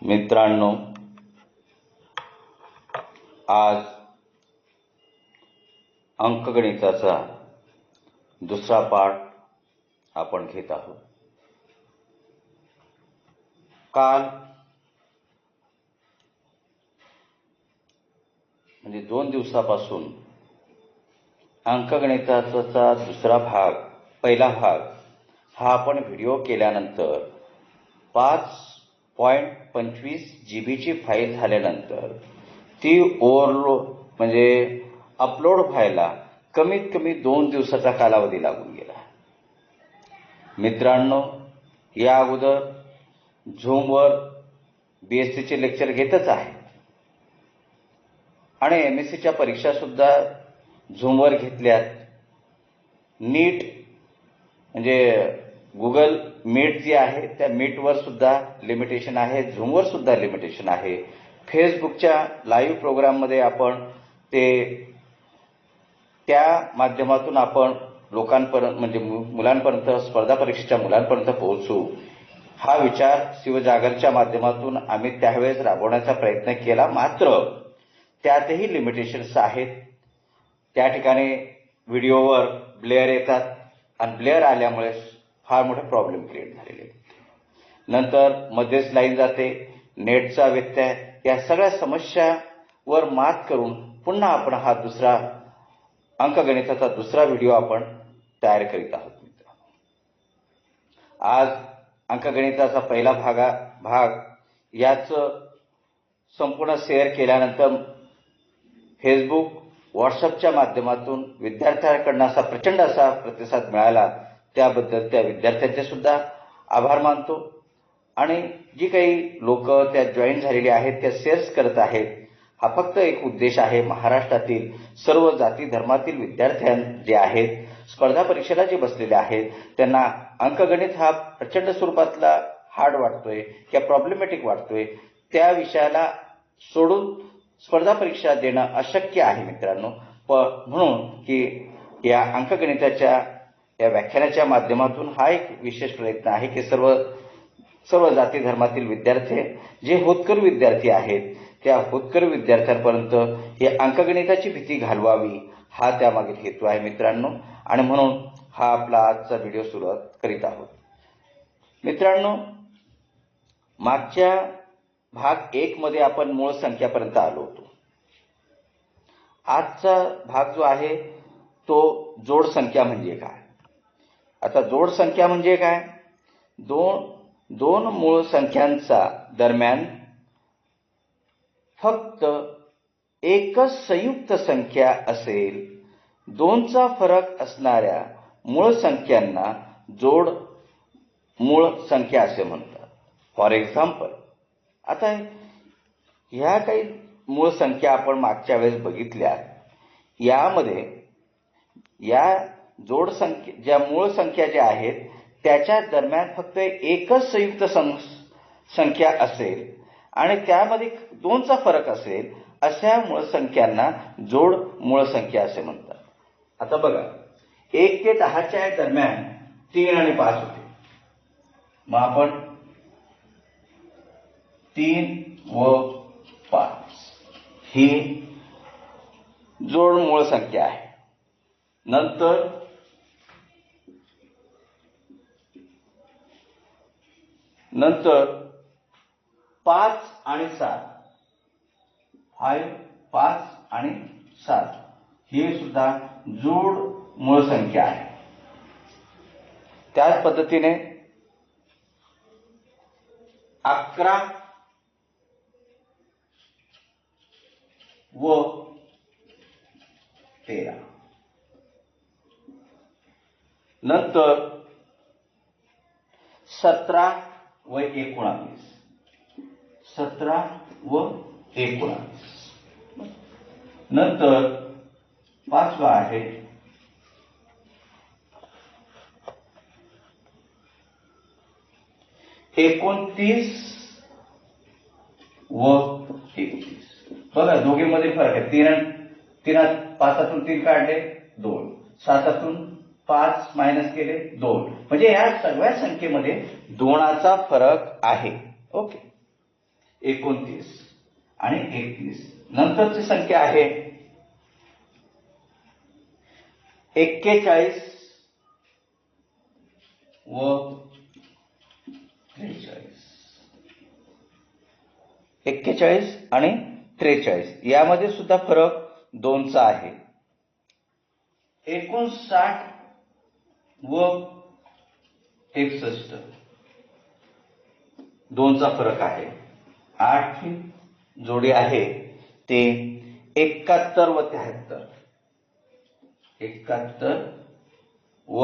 मित्रांनो, आज अंकगणिताचा दुसरा पाठ आपण घेत आहोत. काल म्हणजे 2 दिवसापासून अंकगणिताचा दुसरा भाग, पहिला भाग हा आपण व्हिडिओ केल्यानंतर 5.25 GB ची फाईल झाल्यानंतर ती म्हणजे अपलोड व्हायला कमीत कमी 2 दिवसाचा कालावधी लागून गेला. मित्रांनो, या अगोदर झूमवर BSc लेक्चर घेतच आहे आणि MSc परीक्षा सुद्धा झूमवर घेतल्यात. नीट म्हणजे गुगल मीट जी आहे त्या मीटवर सुद्धा लिमिटेशन आहे, झूमवर सुद्धा लिमिटेशन आहे. फेसबुकच्या लाईव्ह प्रोग्राममध्ये आपण त्या माध्यमातून आपण लोकांपर्यंत म्हणजे मुलांपर्यंत, स्पर्धा परीक्षेच्या मुलांपर्यंत पोहोचू हा विचार शिवजागरच्या माध्यमातून आम्ही त्यावेळेस राबवण्याचा प्रयत्न केला. मात्र त्यातही लिमिटेशन्स आहेत. त्या ठिकाणी व्हिडिओवर ब्लेअर येतात आणि ब्लेअर आल्यामुळे फार मोठे प्रॉब्लेम क्रिएट झालेले. नंतर मध्येच लाईन जाते, नेटचा व्यत्यय, या सगळ्या समस्यावर मात करून पुन्हा आपण हा दुसरा अंकगणिताचा दुसरा व्हिडिओ आपण तयार करीत आहोत. आज अंकगणिताचा पहिला भाग याचं संपूर्ण शेअर केल्यानंतर फेसबुक, व्हॉट्सअपच्या माध्यमातून विद्यार्थ्यांकडून असा प्रचंड असा प्रतिसाद मिळाला. त्याबद्दल त्या विद्यार्थ्यांचे सुद्धा आभार मानतो. आणि जी काही लोक त्यात जॉईन झालेली आहेत, त्या शेअर्स करत आहेत. हा फक्त एक उद्देश आहे, महाराष्ट्रातील सर्व जाती धर्मातील विद्यार्थ्यां जे आहेत, स्पर्धा परीक्षेला जे बसलेले आहेत, त्यांना अंकगणित हा प्रचंड स्वरूपातला हार्ड वाटतोय किंवा प्रॉब्लेमॅटिक वाटतोय, त्या विषयाला सोडून स्पर्धा परीक्षा देणं अशक्य आहे मित्रांनो. म्हणून की या अंकगणिताच्या या व्याख्यानाच्या माध्यमातून हा एक विशेष प्रयत्न आहे की सर्व जाती धर्मातील विद्यार्थी जे होतकरू विद्यार्थी आहेत, त्या होतकरू विद्यार्थ्यांपर्यंत ही अंकगणिताची भीती घालवावी हा त्यामागील हेतू आहे मित्रांनो. आणि म्हणून हा आपला आजचा व्हिडिओ सुरुवात करीत आहोत. मित्रांनो, मागच्या भाग 1 मध्ये आपण मूळ संख्यापर्यंत आलो होतो. आजचा भाग जो आहे तो जोड संख्या म्हणजे काय. आता जोड संख्या म्हणजे काय, दोन मूळ संख्यांचा दरम्यान फक्त एकच संयुक्त संख्या असेल, 2चा फरक असणाऱ्या मूळ संख्यांना जोड मूळ संख्या असे म्हणतात. फॉर एक्झाम्पल, आता ह्या काही मूळ संख्या आपण मागच्या वेळेस बघितल्या. यामध्ये या जोड संख्या, ज्या मूळ संख्या ज्या आहेत त्याच्या दरम्यान फक्त एकच संयुक्त संख्या असेल आणि त्यामध्ये 2चा फरक असेल, अशा मूळ संख्यांना जोड मूळ संख्या असे म्हणतात. आता बघा, 1 ते 10च्या दरम्यान 3 आणि 5 होते. मग आपण 3 व 5 ही जोड मूळ संख्या आहे. नंतर 5 आणि 7, 5 आणि 7 ही सुद्धा जोड मूळ संख्या आहे. त्याच पद्धतीने 11 व 13. नंतर 17 व 19, 17 व 19. नंतर 5वा आहे 29 व 31. बघा, दोघींमध्ये फरक आहे. 5तून 3 काढले 2, 7तून 5 मायनस केले 2. म्हणजे या सगळ्या संख्येमध्ये 2चा फरक आहे. ओके. 29 आणि 31. नंतरची संख्या आहे 41 व 43. 41 आणि 43 यामध्ये सुद्धा फरक 2चा आहे. 59 व 61 2चा फरक आहे. 8 जोडी आहे ते 71 व 73. 71 व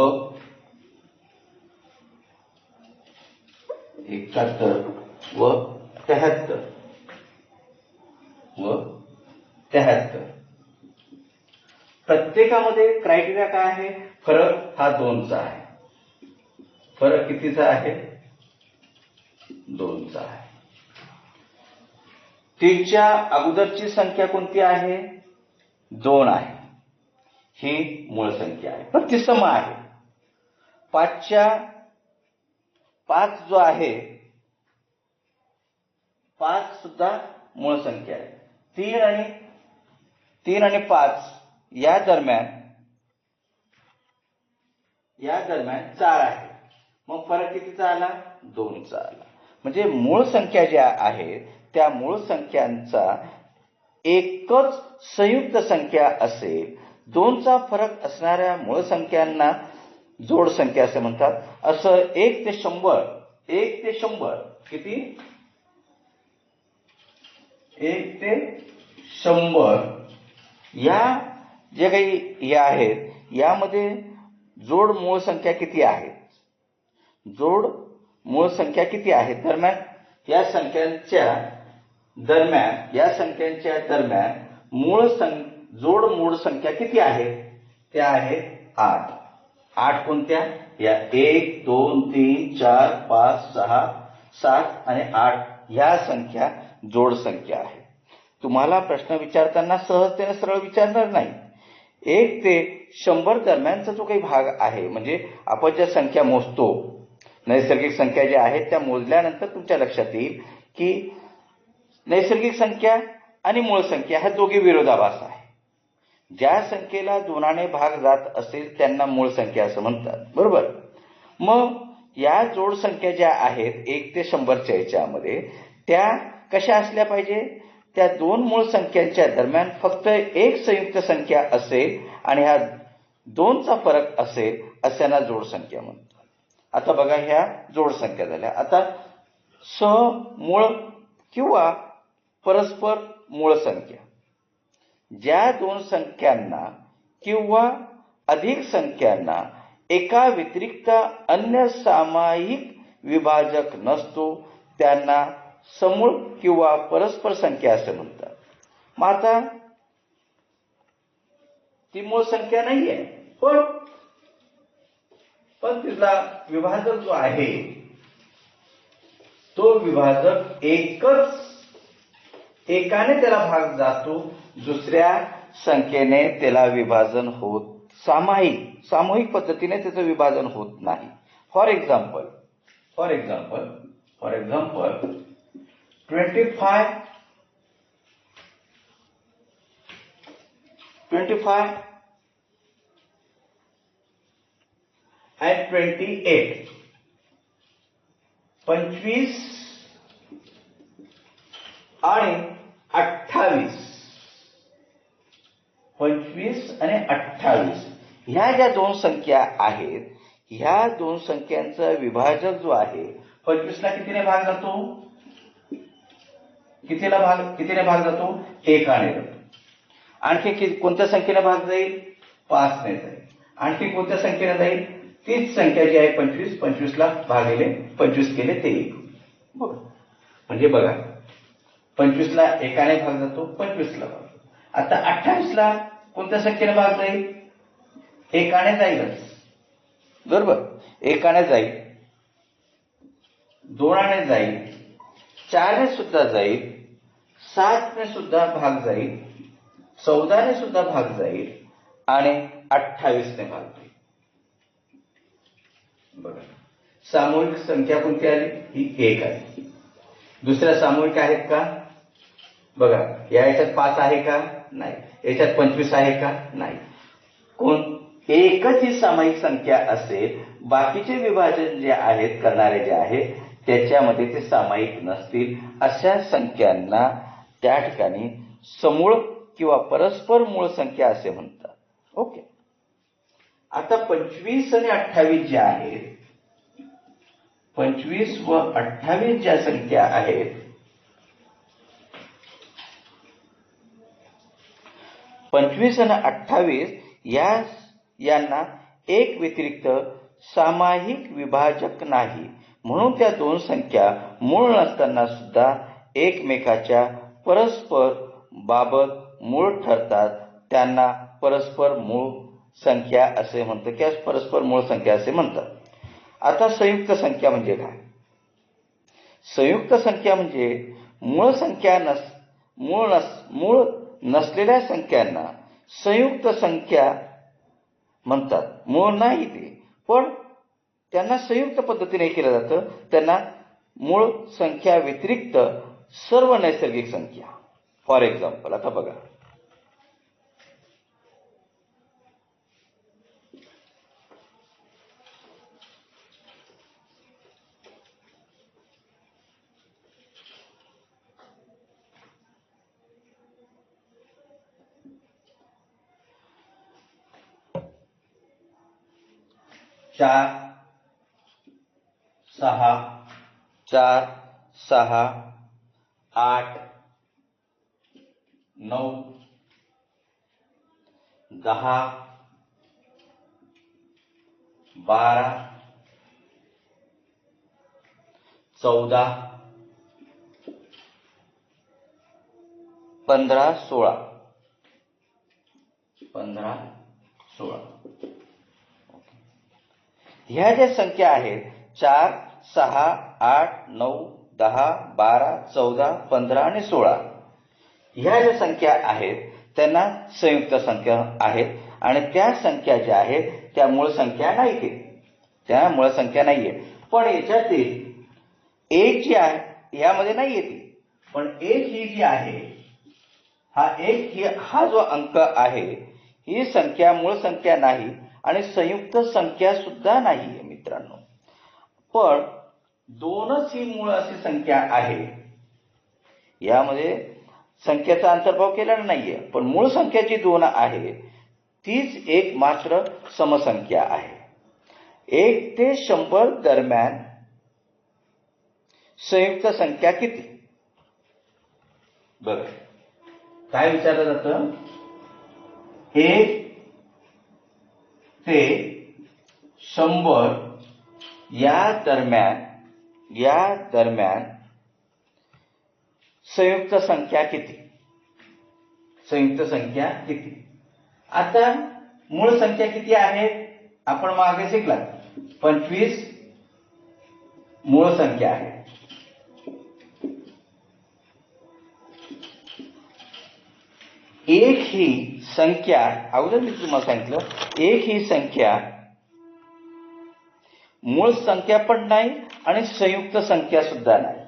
73 व 73. प्रत्येकामध्ये क्रायटेरिया काय आहे? फरक हा 2चा आहे. फरक कितीचा आहे? 2चा आहे. 3च्या अगोदरची संख्या कोणती आहे? 2 आहे. ही मूळ संख्या आहे, पण ती सम आहे. 5 जो आहे 5 सुद्धा मूळ संख्या आहे. 3 आणि 5 या दरम्यान 4 आहे. मग फरक कितीचा आला? 2चा आला. म्हणजे मूळ संख्या ज्या आहेत त्या मूळ संख्यांचा एकच संयुक्त संख्या असेल. 2चा फरक असणाऱ्या मूळ संख्यांना जोड संख्या असे म्हणतात. असं 1 ते 100 किती? 1 ते 100 या जे काही हे आहेत यामध्ये जोड मूळ संख्या किती आहेत? जोड मूळ संख्या किती आहेत? दरम्यान या संख्यांच्या दरम्यान जोड मूळ संख्या किती आहेत? त्या आहेत 8. 8 कोणत्या? या 1 2 3 4 5 6 7 आणि 8 ह्या संख्या जोड संख्या आहेत. तुम्हाला प्रश्न विचारताना सहजतेने सरळ विचारणार नाही. 1 ते 100 दरम्यानचा जो काही भाग आहे, म्हणजे आपण ज्या संख्या मोजतो, नैसर्गिक संख्या ज्या आहेत त्या मोजल्यानंतर तुमच्या लक्षात येईल की नैसर्गिक संख्या आणि मूळ संख्या ह्या दोघी विरोधाभास आहे. ज्या संख्येला 2ने भाग जात असेल त्यांना मूळ संख्या असं म्हणतात, बरोबर. मग या जोड संख्या ज्या आहेत 1 ते 100च्या याच्यामध्ये त्या कशा असल्या पाहिजे? त्या दोन मूळ संख्यांच्या दरम्यान फक्त एक संयुक्त संख्या असेल आणि ह्या 2चा फरक असेल, अशांना जोड संख्या म्हणतात. आता बघा, ह्या जोड संख्या झाल्या. आता समूळ किंवा परस्पर मूळ संख्या, ज्या 2 संख्यांना किंवा अधिक संख्यांना एका व्यतिरिक्त अन्य सामायिक विभाजक नसतो त्यांना समूळ किंवा परस्पर संख्या असे म्हणतात. मग आता ती मूळ संख्या नाहीये, पण तिला विभाजक जो आहे तो विभाजक एकाने त्याला भाग जातो, दुसऱ्या संख्येने त्याला विभाजन होत, सामूहिक पद्धतीने त्याचं विभाजन होत नाही. फॉर एक्झाम्पल 25 and 28, 25 आणि 28, 25 आणि 28 ह्या ज्या 2 संख्या आहेत, ह्या 2 संख्यांचा विभाजक जो आहे, 25 ला कितीने भाग जातो? कितीने भाग जातो? 1ने जातो. आणखी कोणत्या संख्येने भाग जाईल? 5ने जाईल. आणखी कोणत्या संख्येने जाईल? तीच संख्या जी आहे 25 ला भागिले 25 केले ते 1. म्हणजे बघा, 25 ला 1ने भाग जातो, 25 ला भाग. आता 28 ला कोणत्या संख्येने भाग जाईल? 1ने जाईलच, बरोबर. 1ने जाईल, 2ने जाईल, 4ने सुद्धा जाईल, 7ने सुद्धा भाग जाईल, 14ने सुद्धा भाग जाईल आणि 28ने भाग जाईल. बघा, सामूहिक संख्या कोणती आली? ही 1 आली. दुसऱ्या सामूहिक आहेत का? बघा, या याच्यात 5 आहे का? नाही. याच्यात 25 आहे का? नाही. कोण एकच ही सामायिक संख्या असेल, बाकीचे विभाजन जे आहेत करणारे जे आहेत त्याच्यामध्ये ते सामायिक नसतील, अशा संख्यांना त्या ठिकाणी समूळ किंवा परस्पर मूळ संख्या असे म्हणतात. ओके. आता 25 आणि 28 ज्या आहेत, 25 व 28 ज्या संख्या आहेत, 25 आणि 28 यांना एक व्यतिरिक्त सामायिक विभाजक नाही, म्हणून त्या दोन संख्या मूळ नसताना सुद्धा एकमेकाच्या परस्पर बाबत मूळ ठरतात. त्यांना परस्पर मूळ संख्या असे म्हणतात किंवा परस्पर मूळ संख्या असे म्हणतात. आता संयुक्त संख्या म्हणजे काय? संयुक्त संख्या म्हणजे मूळ नसलेल्या संख्यांना संयुक्त संख्या म्हणतात. मूळ नाही ते, पण त्यांना संयुक्त पद्धतीने केलं जातं. त्यांना मूळ संख्या व्यतिरिक्त सर्व नैसर्गिक संख्या. फॉर एक्झाम्पल, आता बघा, चार, 6, 8, 9, 10, 12, 14, 15, 16. ह्या ज्या संख्या आहेत 4, 6, 8, 9, 10, 12, 14, 15 आणि 16, ह्या ज्या संख्या आहेत त्यांना संयुक्त संख्या आहेत. आणि त्या संख्या ज्या आहेत त्या मूळ संख्या नाहीत, त्या मूळ संख्या नाहीये. पण याच्यातील एक जी आहे यामध्ये नाही येते, पण एक ही जी आहे, हा जो अंक आहे, ही संख्या मूळ संख्या नाही आणि संयुक्त संख्या सुद्धा नाहीये मित्रांनो. पण दोनच ही मूळ अशी संख्या आहे. यामध्ये संख्येचा अंतर्भाव केलेला नाहीये, पण मूळ संख्या जी 2 आहे तीच एक मात्र समसंख्या आहे. 1 ते 100 दरम्यान संयुक्त संख्या किती? बघा, काय विचारलं जातं? 1 ते 100 या दरम्यान संयुक्त संख्या किती? संयुक्त संख्या किती? आता मूळ संख्या किती आहे? आपण मागे शिकला 25 मूळ संख्या आहे. एक ही संख्या, अगोदर मी तुम्हाला सांगितलं, एक ही संख्या मूळ संख्या पण नाही आणि संयुक्त संख्या सुद्धा नाही.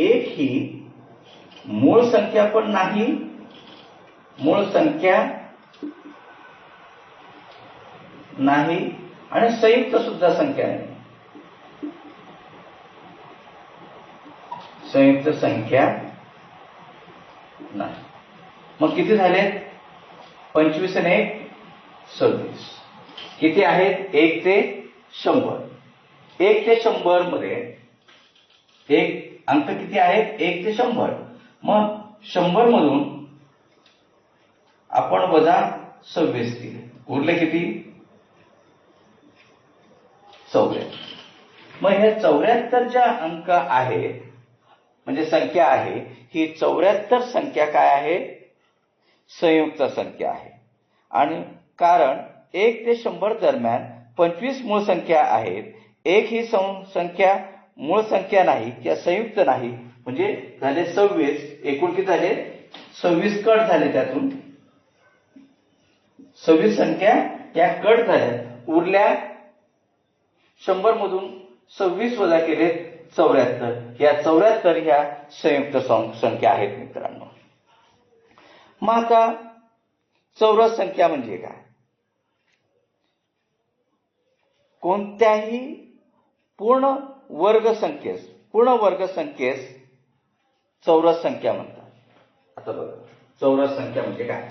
एक ही मूळ संख्या पण नाही, मूळ संख्या नाही आणि संयुक्त सुद्धा संख्या नाही. संयुक्त संख्या नाही. मग किती झाले? 25 आणि 1, 26. किती आहेत? 1 ते 100. 1 ते 100 मध्ये एक अंक किती आहेत? 1 ते 100. मग 100 मधून आपण वजा 26 केले, उरले किती? 74. मग हे 74 ज्या अंक आहेत म्हणजे संख्या आहे, ही 74 संख्या काय आहे? संयुक्त संख्या आहे. आणि कारण 1 ते 100 दरम्यान 25 मूळ संख्या आहेत, एक ही संख्या मूळ संख्या नाही किंवा संयुक्त नाही, म्हणजे झाले 26. एकूण किती झाले? 26 कट झाले. त्यातून 26 संख्या या कट झाल्या. उरल्या 100 मधून 26 वजा केले 74. या 74 ह्या संयुक्त संख्या आहेत मित्रांनो. मग आता चौरस संख्या म्हणजे काय? कोणत्याही पूर्ण वर्ग संख्येस चौरस संख्या म्हणतात. आता बघा, चौरस संख्या म्हणजे काय?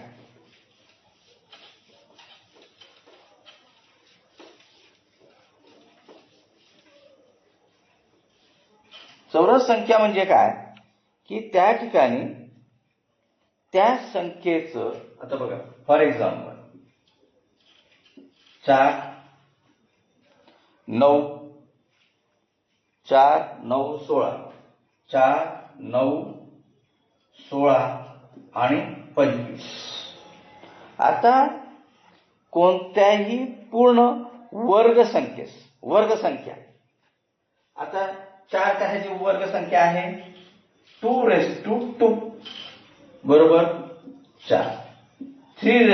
चौरस संख्या म्हणजे काय की त्या ठिकाणी त्या संख्येचं, आता बघा फॉर एक्झाम्पल 4 9 16 4 9 16 आणि 25. आता कोणत्याही पूर्ण वर्ग संख्या, आता 4 कशाची वर्ग संख्या आहे? 2 बरोबर 4. 3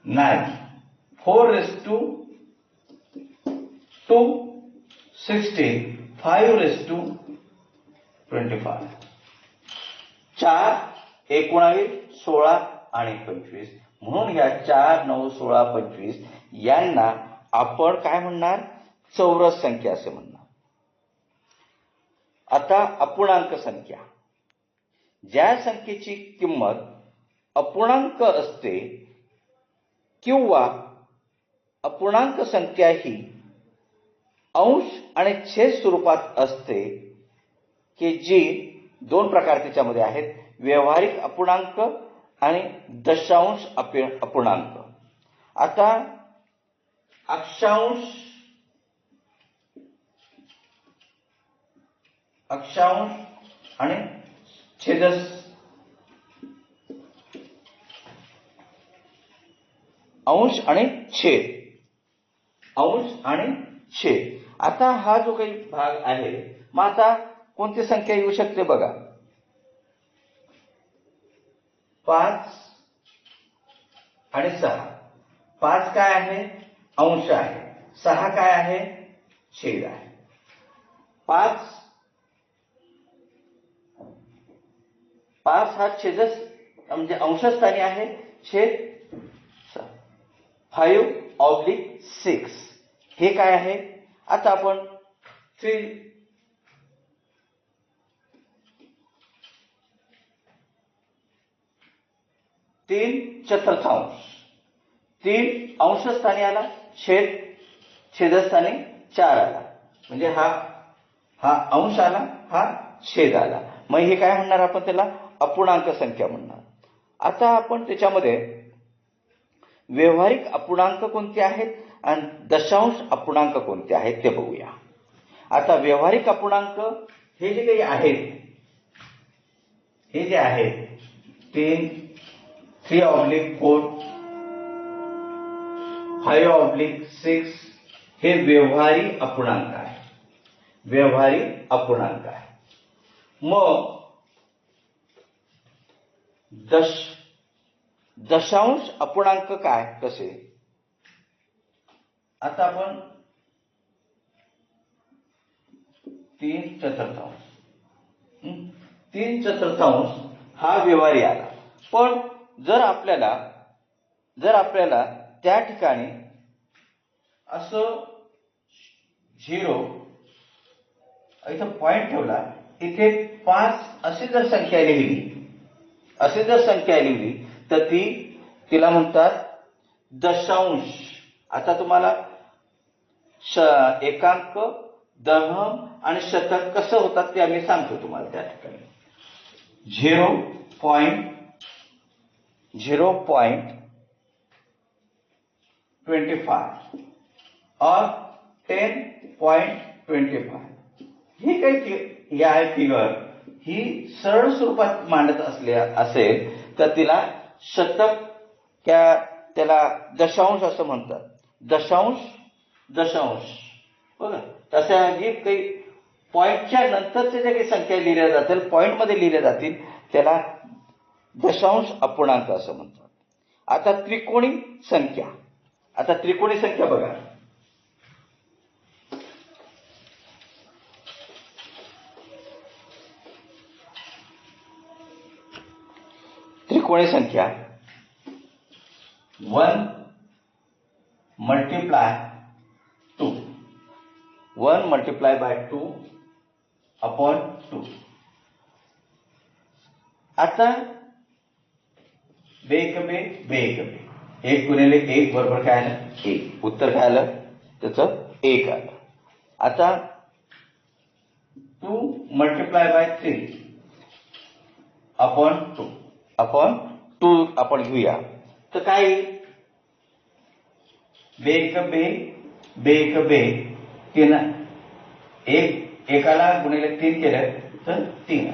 9. 4 16. 5 25. 4 19 16 आणि 25. म्हणून या 4 9 16 25 यांना आपण काय म्हणणार? चौरस संख्या असे म्हणणार. आता अपूर्णांक संख्या, ज्या संख्येची किंमत अपूर्णांक असते किंवा अपूर्णांक संख्या ही अंश आणि छेद स्वरूपात असते, की जी 2 प्रकार त्याच्यामध्ये आहेत, व्यावहारिक अपूर्णांक आणि दशांश अपूर्णांक. आता अक्षांश आणि छेदस, अंश आणि छेद. आता हा जो काही भाग आहे, मग आता कोणती संख्या येऊ शकते बघा? 5 आणि 6. 5 काय आहे? अंश आहे. 6 काय आहे? छेद आहे. 5 हा छेदस म्हणजे अंशस्थानी आहे. छेद 5/6 हे काय आहे? आता आपण 3/4. 3 अंशस्थानी आला, छेदस्थानी 4 आला, म्हणजे हा अंश आला, हा छेद आला. मग हे काय म्हणणार आपण? त्याला अपूर्णांक संख्या म्हणणार. आता आपण त्याच्यामध्ये व्यावहारिक अपूर्णांक कोणते आहेत आणि दशांश अपूर्णांक कोणते आहेत ते बघूया. आता व्यावहारिक अपूर्णांक हे जे काही आहेत, हे जे आहेत 3/4 5/6 हे व्यावहारिक अपूर्णांक आहे. मग दशांश अपूर्णांक काय कसे? आता आपण 3/4 हा व्यवहारी आला. पण जर आपल्याला त्या ठिकाणी असं 0 इथं पॉइंट ठेवला, इथे 5 अशी जर संख्या लिहिली तर तिला म्हणतात दशांश. आता तुम्हाला एकांक, दशम आणि शतक कसं होतात ते आम्ही सांगतो तुम्हाला. त्या ठिकाणी 0.25 और 10.25 ही काही आहे फिगर, ही सरळ स्वरूपात मांडत असेल तर तिला शतक, त्याला दशांश असं म्हणतात. दशांश बघा. तशा जी काही पॉइंटच्या नंतरच्या ज्या काही संख्या लिहिल्या जातील, पॉइंटमध्ये लिहिल्या जातील, त्याला दशांश अपूर्णांक असं म्हणतात. आता त्रिकोणी संख्या बघा. त्रिकोणी संख्या 1 मल्टिप्लाय 2 1 मल्टिप्लाय बाय 2 अपॉन 2. आता बे एक बे 1 गुणिले 1 बरोबर काय आलं 1. उत्तर काय आलं त्याचं 1 आलं. आता 2 मल्टिप्लाय बाय 3 अपॉन 2 आपण घेऊया तर काय येईल बे एक बे 3 एकाला गुणिले 3 केलं तर 3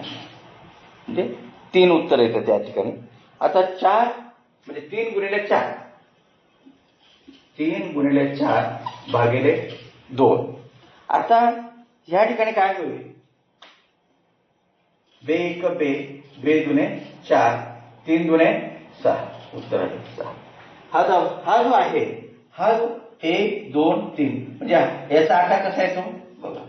म्हणजे 3 उत्तर येतं त्या ठिकाणी. आता 4 म्हणजे 3 गुणिले 4 भागिले 2. आता या ठिकाणी काय होईल बे एक बे दुने 4 3 दुने 6 उत्तर आहे 6. हा जो आहे हा जो 1 2 3 म्हणजे याचा आकार कसा येतो बघा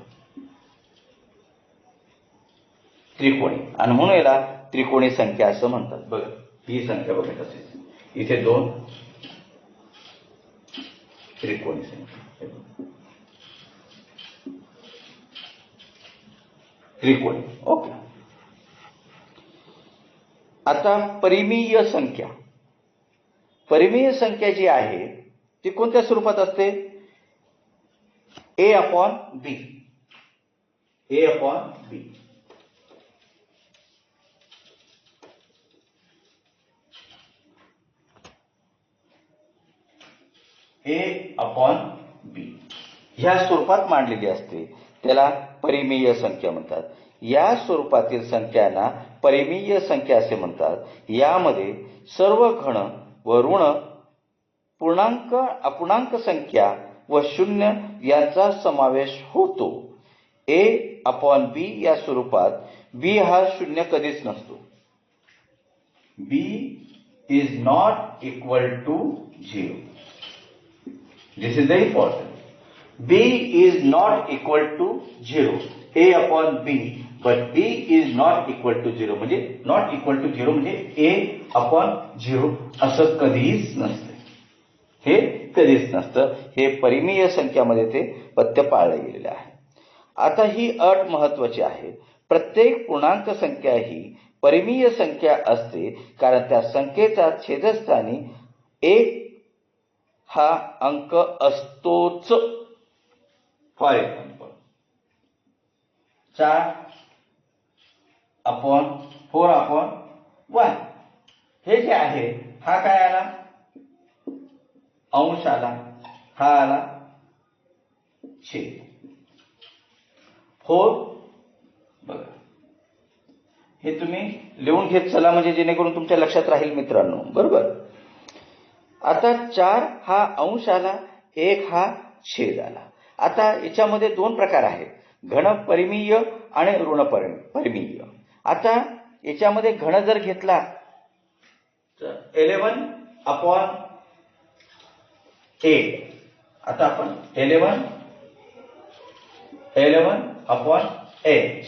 त्रिकोणी आणि म्हणून याला त्रिकोणी संख्या असं म्हणतात. बघा ही संख्या बघा कशी इथे 2 त्रिकोणी संख्या त्रिकोणी. ओके. आता परिमेय संख्या जी आहे ती कोणत्या स्वरूपात असते a upon b. a upon b ह्या स्वरूपात मांडलेली असते त्याला परिमेय संख्या म्हणतात. या स्वरूपातील संख्यांना परिमेय संख्या असे म्हणतात. यामध्ये सर्व घन व ऋण पूर्णांक अपूर्णांक संख्या व शून्य यांचा समावेश होतो. a अपॉन b या स्वरूपात b हा शून्य कधीच नसतो. b is not equal to 0. This is very important. b is not equal to 0. a upon b, but b is not equal to 0. म्हणजे not equal to 0 म्हणजे a upon 0 असं कधीच नसतं. हे कधीच नसतं. हे परिमेय संख्यामध्ये ते पथ्य पाळलं गेलेलं आहे. आता ही अट महत्वाची आहे. प्रत्येक पूर्णांक संख्या ही परिमेय संख्या असते कारण त्या संख्येचा छेदस्थानी 1 हा अंक असतोच. फॉर एक्झाम्पल 4 अपॉन 4 अपॉन 1 हे जे आहे हा काय आला अंश आला हा आला छेद 4. बघा हे तुम्ही लिहून घेत चला म्हणजे जेणेकरून तुमच्या लक्षात राहील मित्रांनो. बरोबर. आता 4 हा अंश आला 1 हा छेद आला. आता याच्यामध्ये 2 प्रकार आहेत घन परिमेय आणि ऋण परिमेय. आता याच्यामध्ये घन जर घेतला तर 11 अपॉन 8. आता आपण 11 अपॉन 8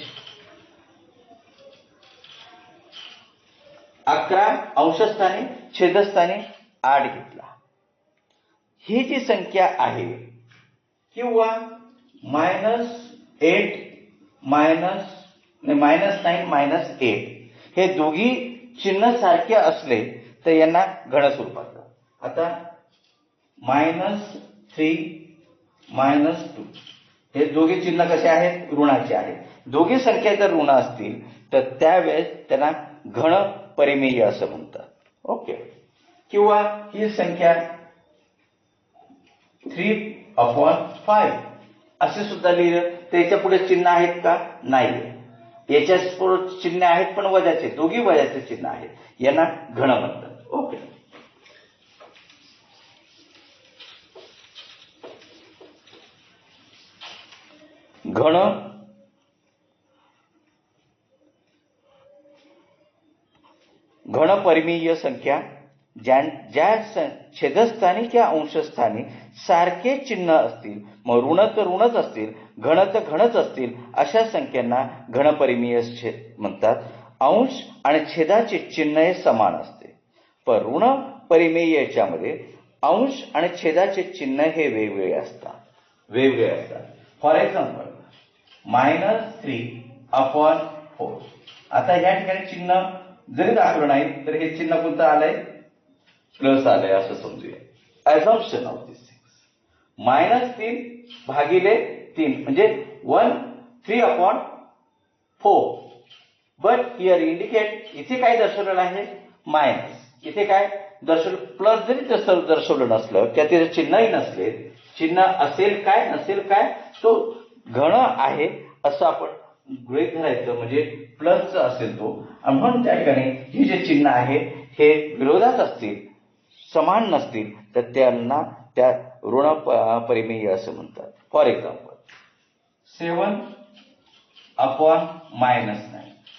11 अंशस्थानी छेदस्थानी 8 घेतला. ही जी संख्या आहे किंवा -8 -9 हे दोघी चिन्ह सारखे असले तर यांना घन स्वरूपात. आता -3 -2 हे दोघी चिन्ह कसे आहेत ऋणाचे आहेत. दोघी संख्या जर ऋण असतील तर त्यावेळेस त्यांना घन परिमेय असं म्हणतात. ओके. किंवा ही संख्या 3 अपॉन 5 असे सुद्धा लिहिलं तर याच्या पुढे चिन्ह आहेत का नाही. याच्या पुढे चिन्ह आहेत पण वजाचे दोघी वजाचे चिन्ह आहेत यांना घन म्हणतात. ओके. घन परिमेय संख्या ज्या छेदस्थानी किंवा अंशस्थानी सारखे चिन्ह असतील मग ऋण तर ऋणच असतील घन तर घनच असतील अशा संख्यांना घन परिमेय म्हणतात. अंश आणि छेदाचे चिन्ह हे समान असते. पण ऋण परिमेय याच्यामध्ये अंश आणि छेदाचे चिन्ह हे वेगवेगळे असतात. For example -3/4. आता या ठिकाणी चिन्ह जरी दाखवलं नाही तर हे चिन्ह कोणतं आलंय, प्लस आलंय असं समजूया. Assumption of these things. -3/3 म्हणजे 3/4. बट हिअर इंडिकेट, इथे काय दर्शवलेलं आहे, मायनस. इथे काय दर्शवलं, प्लस जरी दर्शवलं नसलं किंवा तिथे चिन्हही नसले, चिन्ह असेल काय नसेल काय, तो घन आहे असं आपण गृहीत धरायचं, म्हणजे प्लसचं असेल तो. आणि म्हणून त्या ठिकाणी हे जे चिन्ह आहे हे विरोधात असतील, समान नसतील, तर त्यांना त्या ऋण परिमेय असं म्हणतात. फॉर एक्झाम्पल 7/-9,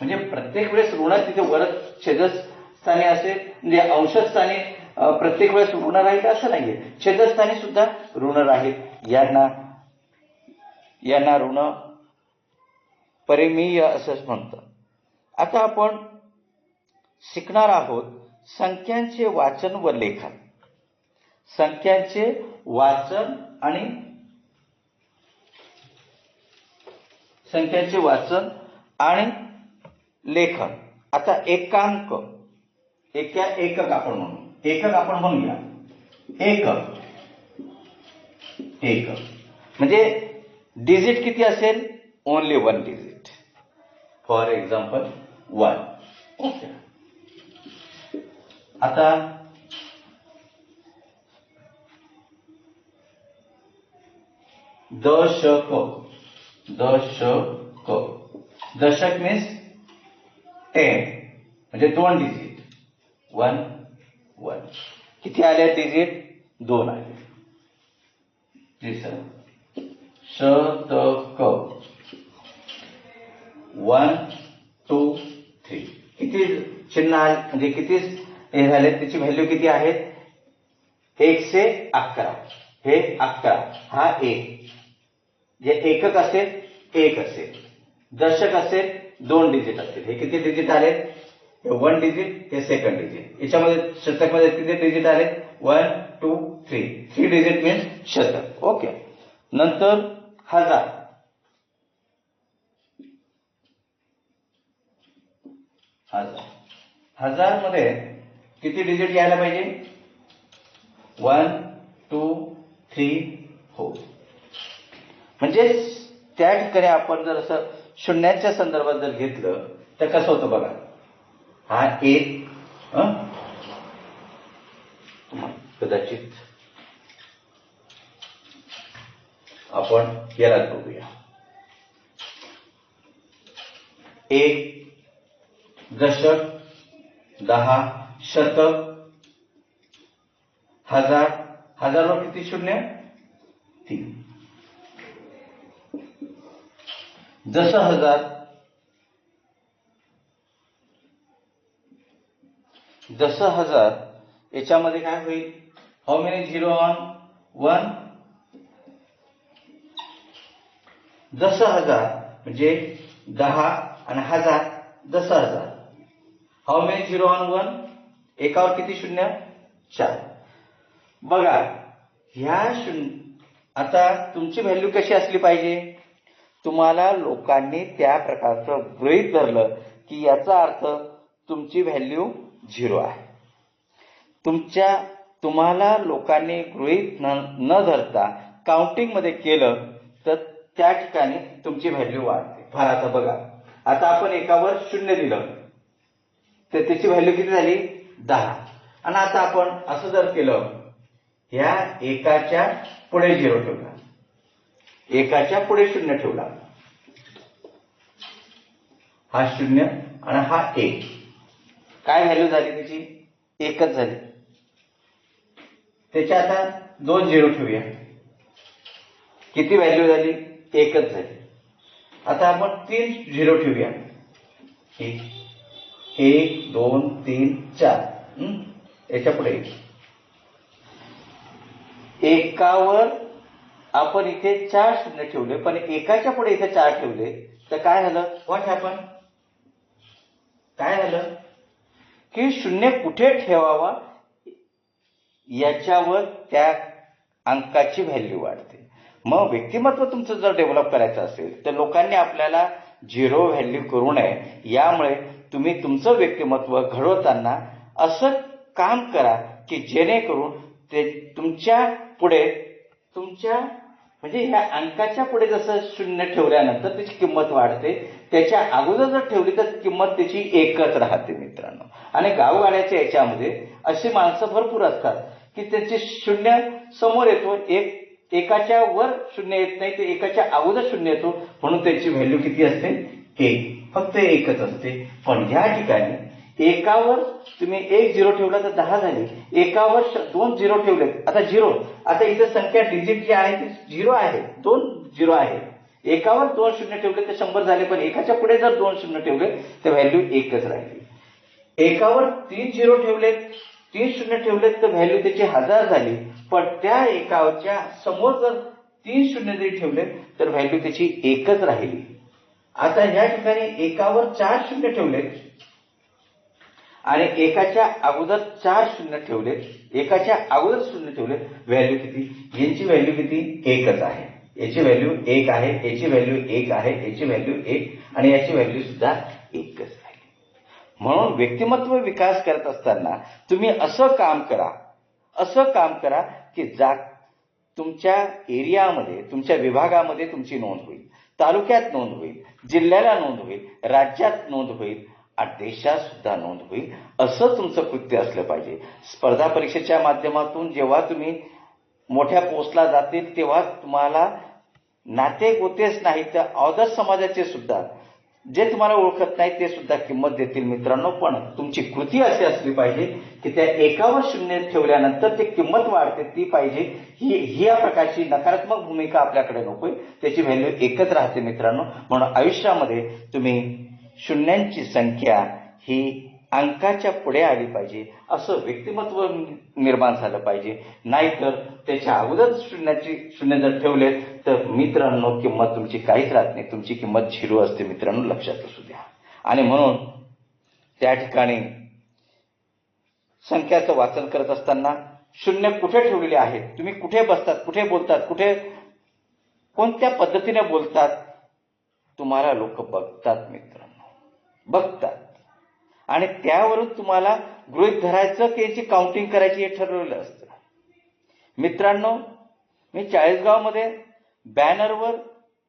म्हणजे प्रत्येक वेळेस ऋण तिथे वर छेदस्थानी असेल, म्हणजे अंशस्थानी प्रत्येक वेळेस ऋण राहील असं नाहीये, छेदस्थानी सुद्धा ऋण राहील. यांना ऋण परिमेय असंच म्हणतात. आता आपण शिकणार आहोत संख्यांचे वाचन व लेखन. संख्यांचे वाचन आणि लेखन. आता एकांक, एकक आपण म्हणूया. एकक म्हणजे डिजिट किती असेल, only 1 digit. For example 1. Okay. आता दशक मीन्स 10, म्हणजे 2 डिजिट. 1. किती आले डिजिट, 2 आले. शतक 1, 2, 3. किती चिन्ह म्हणजे किती हे झाले, त्याची व्हॅल्यू किती आहेत, 1 से 11. हे 11, हा 1. जे एकक असेल 1 असेल, दशक असेल 2 डिजिट असतील. हे किती डिजिट आले, हे 1 डिजिट, हे 2nd डिजिट. याच्यामध्ये शतकमध्ये किती डिजिट आले, 1, 2, 3. 3 डिजिट मीन्स शतक. ओके. नंतर हजार मध्ये किती डिजिट यायला पाहिजे, 1, 2, 3, 4. म्हणजे त्या ठिकाणी आपण जर असं शून्याच्या संदर्भात जर घेतलं तर कसं होतं बघा. हा 1, कदाचित आपण याला बघूया. 1 दशक, 10 शतक, हजारवर किती शून्य, 3. जसं हजार याच्यामध्ये काय होईल, हाऊ मेनी झिरो ऑन 1. जसं हजार म्हणजे 10 आणि 1000, 10,000. हाऊ मेनी झिरो ऑन 1, एकावर किती शून्य, 4. बघा ह्या आता तुमची व्हॅल्यू कशी असली पाहिजे, तुम्हाला लोकांनी त्या प्रकारचं गृहीत धरलं की याचा अर्थ तुमची व्हॅल्यू 0 आहे. तुम्हाला लोकांनी गृहीत न धरता काउंटिंग मध्ये केलं तर त्या ठिकाणी तुमची व्हॅल्यू वाढते. फार आता बघा, आता आपण एकावर 0 दिलं तर त्याची व्हॅल्यू किती झाली, 10. आणि आता आपण असं जर केलं, ह्या एकाच्या पुढे 0 ठेवला, एकाच्या पुढे 0 ठेवला, हा 0 आणि हा 1, काय व्हॅल्यू झाली त्याची, 1च झाली. त्याच्या आता 2 0 ठेवूया, किती व्हॅल्यू झाली, 1च झाली. आता आपण 3 0 ठेवूया, 1, 2, 3, 4. याच्या पुढे एकावर आपण इथे 4 शून्य ठेवले, पण एकाच्या पुढे इथे 4 ठेवले तर काय झालं, व्हॉट हॅपन, काय झालं, की शून्य कुठे ठेवावा याच्यावर त्या अंकाची व्हॅल्यू वाढते. मग व्यक्तिमत्व तुमचं जर डेव्हलप करायचं असेल तर लोकांनी आपल्याला झिरो व्हॅल्यू करू नये. यामुळे तुम्ही तुमचं व्यक्तिमत्व घडवताना असं काम करा की जेणेकरून ते तुमच्या पुढे तुमच्या म्हणजे ह्या अंकाच्या पुढे जसं शून्य ठेवल्यानंतर त्याची किंमत वाढते, त्याच्या अगोदर जर ठेवली तर किंमत त्याची एकच राहते मित्रांनो. आणि गावगाड्याच्या याच्यामध्ये अशी माणसं भरपूर असतात की त्याचे शून्य समोर येतो, एकाच्या वर शून्य येत नाही, ते एकाच्या अगोदर शून्य येतो, म्हणून त्याची व्हॅल्यू किती असते? एक, फक्त एकच असते. पण या ठिकाणी एकावर तुम्ही एक झिरो ठेवला तर 10 झाली, एकावर 2 झिरो ठेवले आता झिरो. आता इथे संख्या डिजिट जी आहे ती झिरो आहे, 2 झिरो आहे. एकावर 2 शून्य ठेवले तर 100 झाले, पण एकाच्या पुढे जर 2 शून्य ठेवले तर व्हॅल्यू एकच राहिली. एकावर 3 झिरो ठेवले, 3 शून्य ठेवले तर व्हॅल्यू त्याची 1000 झाली, पण त्या एकाच्या समोर जर 3 शून्य जरी ठेवले तर व्हॅल्यू त्याची एकच राहिली. आता या ठिकाणी एकावर 4 शून्य ठेवले आणि एकाच्या अगोदर 4 शून्य ठेवले, एकाच्या अगोदर शून्य ठेवले, व्हॅल्यू किती? यांची व्हॅल्यू किती? एकच आहे. याची व्हॅल्यू 1 आहे, याची व्हॅल्यू 1 आहे, याची व्हॅल्यू 1 आणि याची व्हॅल्यू सुद्धा एकच आहे. म्हणून व्यक्तिमत्व विकास करत असताना तुम्ही असं काम करा की तुमच्या एरियामध्ये, तुमच्या विभागामध्ये तुमची नोंद होईल, तालुक्यात नोंद होईल, जिल्ह्याला नोंद होईल, राज्यात नोंद होईल आणि देशात सुद्धा नोंद होईल. असं तुमचं कृत्य असलं पाहिजे. स्पर्धा परीक्षेच्या माध्यमातून जेव्हा तुम्ही मोठ्या पोस्टला जातील तेव्हा तुम्हाला नाते गोतेच नाही तर अदर समाजाचे सुद्धा जे तुम्हाला ओळखत नाही ते सुद्धा किंमत देतील मित्रांनो. पण तुमची कृती अशी असली पाहिजे की त्या एकावर शून्य ठेवल्यानंतर ते किंमत वाढते ती पाहिजे. ही या प्रकारची नकारात्मक भूमिका आपल्याकडे नकोय, त्याची व्हॅल्यू एकच राहते मित्रांनो. म्हणून आयुष्यामध्ये तुम्ही शून्यांची संख्या ही अंकाच्या पुढे आली पाहिजे, असं व्यक्तिमत्व निर्माण झालं पाहिजे. नाहीतर त्याच्या अगोदर शून्य जर ठेवले तर मित्रांनो किंमत तुमची काहीच राहत नाही, तुमची किंमत झिरो असते मित्रांनो, लक्षात असू द्या. आणि म्हणून त्या ठिकाणी संख्याचं वाचन करत असताना शून्य कुठे ठेवलेले आहेत, तुम्ही कुठे बसतात, कुठे बोलतात, कोणत्या पद्धतीने बोलतात, तुम्हाला लोक बघतात मित्रांनो, बघतात. आणि त्यावरून तुम्हाला गृहीत धरायचं की याची काउंटिंग करायची हे ठरवलेलं असतं मित्रांनो. मी 40गावमध्ये बॅनरवर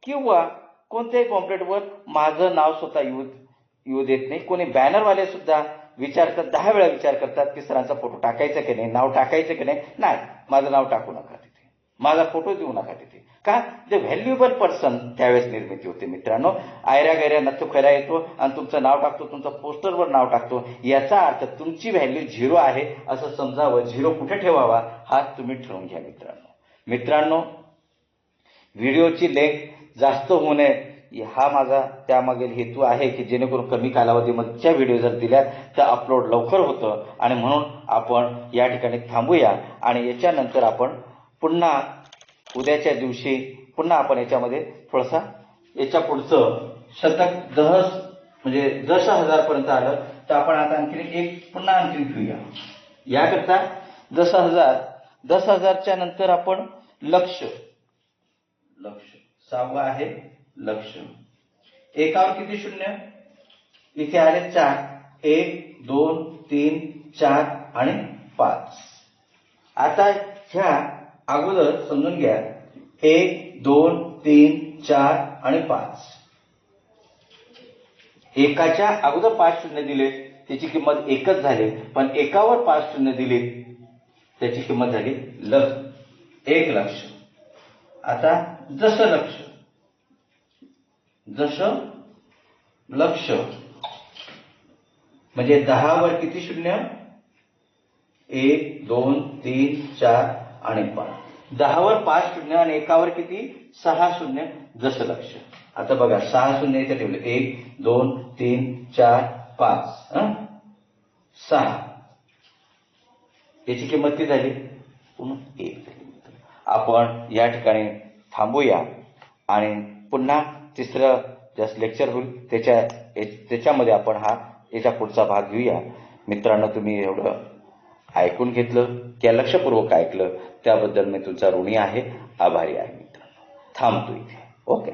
किंवा कोणत्याही पॉम्पलेटवर माझं नाव स्वतः येऊ देत नाही. कोणी बॅनरवाले सुद्धा विचारतात, 10 वेळा विचार करतात की सरांचा फोटो टाकायचा की नाही, नाव टाकायचं की नाही. नाही, माझं नाव टाकू नका तिथे, माझा फोटो देऊ नका तिथे. का? ते व्हॅल्युएबल पर्सन त्यावेळेस निर्मिती होते मित्रांनो. आयऱ्या गैऱ्या नथू खऱ्या येतो आणि तुमचं नाव टाकतो, तुमचं पोस्टरवर नाव टाकतो, याचा अर्थ तुमची व्हॅल्यू झिरो आहे असं समजावं. झिरो कुठे ठेवावा हा तुम्ही ठरवून घ्या मित्रांनो. व्हिडिओची लेंथ जास्त होऊ नये हा माझा त्यामागील हेतू आहे की जेणेकरून कमी कालावधीमध्येच्या व्हिडिओ जर दिल्या तर अपलोड लवकर होतं. आणि म्हणून आपण या ठिकाणी थांबूया आणि याच्यानंतर आपण पुन्हा उद्याच्या दिवशी पुन्हा आपण याच्यामध्ये थोडासा याच्या पुढचं शतक म्हणजे 10,000 पर्यंत आलं तर आपण आता आणखी घेऊया. याकरता 10,000च्या नंतर आपण लक्ष 6वा आहे लक्ष. एकावर किती शून्य? इथे आले 4, 1 2 3 4 आणि 5. आता ह्या अगोदर समजून घ्या 1 2 3 4 आणि 5. एकाच्या अगोदर 5 शून्य दिले त्याची किंमत एकच झाली, पण एकावर 5 शून्य दिले त्याची किंमत झाली 1 लक्ष. आता जसं लक्ष म्हणजे 10 वर किती शून्य? 1 2 3 4 आणि 5. 10 वर 5 शून्य आणि एकावर किती? 6 शून्य. जसं लक्ष. आता बघा 6 शून्य इथे ठेवले, 1 2 3 4 5 6. याची किंमत किती झाली? पुन्हा 1 झाली. आपण या ठिकाणी थांबूया आणि पुन्हा तिसरं जस्ट लेक्चर होईल त्याच्यामध्ये आपण याचा पुढचा भाग घेऊया मित्रांनो, तुम्ही एवढं ऐकून घेतलं किंवा लक्षपूर्वक ऐकलं त्याबद्दल मी तुमचा ऋणी आहे, आभारी आहे मित्रांनो. थांबतो इथे. ओके.